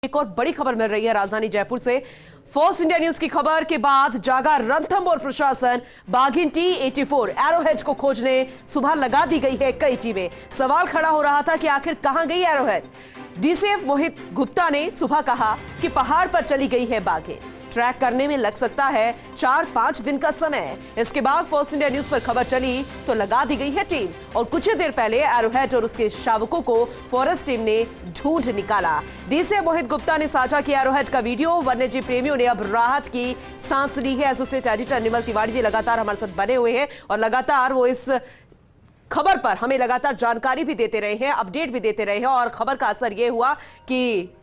एक और बड़ी खबर मिल रही है राजधानी जयपुर से। फोर्स इंडिया न्यूज की खबर के बाद जागा रणथंभौर प्रशासन। बाघिन T-84 एरोहेड को खोजने सुबह लगा दी गई है कई टीमें। सवाल खड़ा हो रहा था कि आखिर कहां गई एरोहेड। डीसीएफ मोहित गुप्ता ने सुबह कहा कि पहाड़ पर चली गई है बाघिन। ट्रैक करने में लग सकता है 4-5 दिन का समय। इसके बाद फोर्स इंडिया न्यूज पर खबर चली तो लगा दी गई है टीम और कुछ ही देर पहले एरोहेड और उसके शावकों को फॉरेस्ट टीम ने ढूंढ निकाला। डीसीएफ मोहित गुप्ता ने साझा किया एरोहेड का वीडियो। वन्यजीव प्रेमियों ने अब राहत की सांस ली है। एसोसिएट एडिटर निर्मल तिवारी जी लगातार हमारे साथ बने हुए हैं और लगातार वो इस खबर पर हमें लगातार जानकारी भी देते रहे हैं, अपडेट भी देते रहे हैं और खबर का असर यह हुआ कि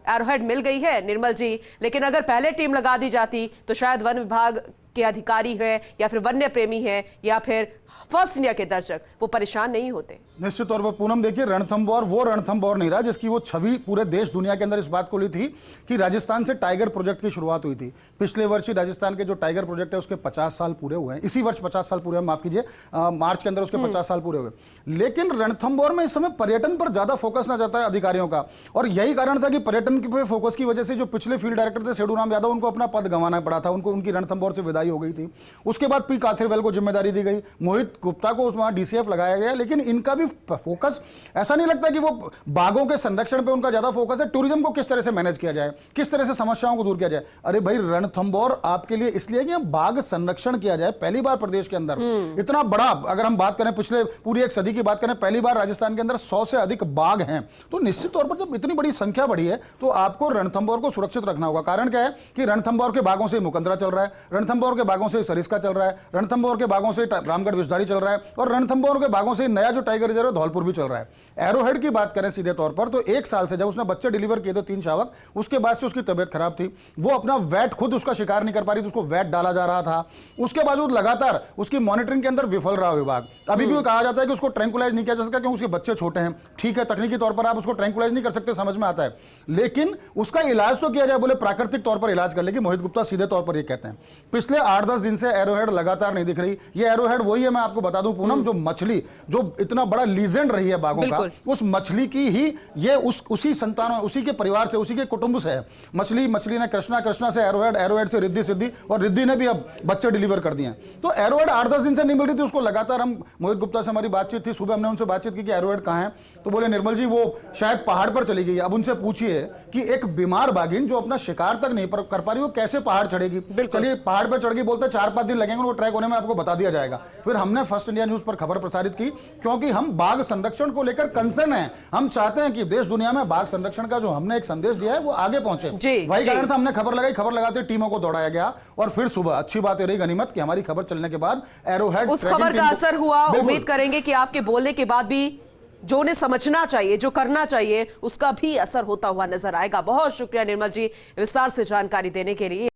एरोहेड मिल गई है निर्मल जी। लेकिन अगर पहले टीम लगा दी जाती तो शायद वन विभाग के अधिकारी हैं या फिर वन्य प्रेमी हैं या फिर फर्स्ट इंडिया के दर्शक वो परेशान नहीं होते। निश्चित तौर पर पूनम, देखिए रणथंभौर वो रणथंभौर नहीं रहा जिसकी वो छवि पूरे देश दुनिया के अंदर इस बात को ली थी कि राजस्थान से टाइगर प्रोजेक्ट की शुरुआत हुई थी। पिछले वर्ष ही राजस्थान के जो टाइगर प्रोजेक्ट है उसके 50 साल पूरे हुए हैं। इसी वर्ष 50 साल पूरे हुए, माफ कीजिए, मार्च के अंदर उसके 50 साल पूरे हुए। लेकिन रणथंभौर में इस समय पर्यटन पर ज्यादा फोकस ना जाता है अधिकारियों का और यही कारण था कि पर्यटन पे फोकस की वजह से जो पिछले फील्ड डायरेक्टर थे सेडूराम यादव, उनको अपना पद गंवाना पड़ा था। उनको उनकी रणथंभौर से विदाई हो गई थी। उसके बाद पी काथिरवेल को जिम्मेदारी दी गई, मोहित गुप्ता को वहां डीसीएफ लगाया गया। लेकिन इनका भी फोकस ऐसा नहीं लगता कि वो बाघों के संरक्षण पे उनका ज्यादा फोकस है, टूरिज्म को किस तरह से मैनेज किया जाए, किस तरह से समस्याओं को दूर किया जाए। अरे भाई, रणथंभौर आपके लिए इसलिए कि बाघ संरक्षण किया जाए। पहली बार प्रदेश के अंदर इतना बड़ा, अगर हम बात करें पिछले पूरी एक सदी की बात करें, पहली बार राजस्थान के अंदर 100 से अधिक बाघ हैं। तो निश्चित तौर पर जब इतनी बड़ी संख्या बढ़ी है तो आपको रणथंभौर को सुरक्षित रखना होगा। कारण क्या है कि रणथंभौर के बाघों से मुकंदरा चल रहा है, रणथंभौर के बाघों से सरिस्का चल रहा है, रणथंभौर के बाघों से रामगढ़ विषधारी चल रहा है और रणथंभौर के बाघों से नया जो टाइगर रिजर्व है धौलपुर भी चल रहा है। एरोहेड की बात करें सीधे तौर पर तो 1 साल से जब उसने बच्चे डिलीवर किए थे 3 शावक, उसके बाद से उसकी तबियत खराब थी। वो अपना वैट खुद उसका शिकार नहीं कर पा रही थी, उसको वैट डाला जा रहा था। उसके बावजूद लगातार उसकी मॉनिटरिंग के अंदर विफल रहा विभाग। अभी भी कहा जाता है कि उसको ट्रैंकुलाइज नहीं किया जा सकता क्योंकि उसके बच्चे छोटे हैं। ठीक है, तकनीकी तौर पर आप उसको ट्रैंकुलाइज नहीं कर सकते, समझ में आता है, लेकिन उसका इलाज तो किया जाए। बोले प्राकृतिक तौर पर इलाज कर लेगी। मोहित गुप्ता सीधे तौर पर ये कहते हैं पिछले 8-10 दिन से एरोहेड लगातार नहीं दिख रही। ये एरोहेड वही है, मैं आपको बता दूं पूनम, जो मछली जो इतना बड़ा लीजेंड रही है बाघों का, उस मछली की ही ये उसी संतान, उसी के परिवार से, उसी के कुटुंब से है। मछली ने कृष्णा से एरोहेड, एरोहेड से रिद्धि सिद्धि और रिद्धि ने भी अब बच्चे डिलीवर कर दिए हैं। तो एरोहेड 8-10 दिन से नहीं मिल रही थी उसको। लगातार हम मोहित गुप्ता से हमारी बातचीत थी, सुबह हमने उनसे बातचीत की कि एरोहेड कहां है, तो बोले निर्मल जी वो शायद पहाड़ पर चली गई। अब उनसे पूछिए कि एक बीमार बाघिन जो अपना शिकार तक नहीं कर पा रही वो कैसे पहाड़ चढ़ेगी। चलिए पहाड़ पर चढ़ गई, बोलते 4-5 दिन लगेंगे, वो ट्रैक होने में आपको बता दिया जाएगा। फिर हमने फर्स्ट इंडिया न्यूज पर खबर प्रसारित की क्योंकि हम बाघ संरक्षण को लेकर कंसर्न है। हम चाहते हैं कि देश दुनिया में बाघ संरक्षण का जो हमने एक संदेश दिया है वो आगे पहुंचे। वही कारण था हमने खबर लगाई। खबर लगाते टीमों को दौड़ाया गया और फिर सुबह अच्छी बात रही गनीमत कि हमारी खबर चलने के बाद एरोहेड उस खबर का असर हुआ। उम्मीद करेंगे कि आपके बोलने के बाद भी जो उन्हें समझना चाहिए, जो करना चाहिए, उसका भी असर होता हुआ नजर आएगा। बहुत शुक्रिया निर्मल जी विस्तार से जानकारी देने के लिए।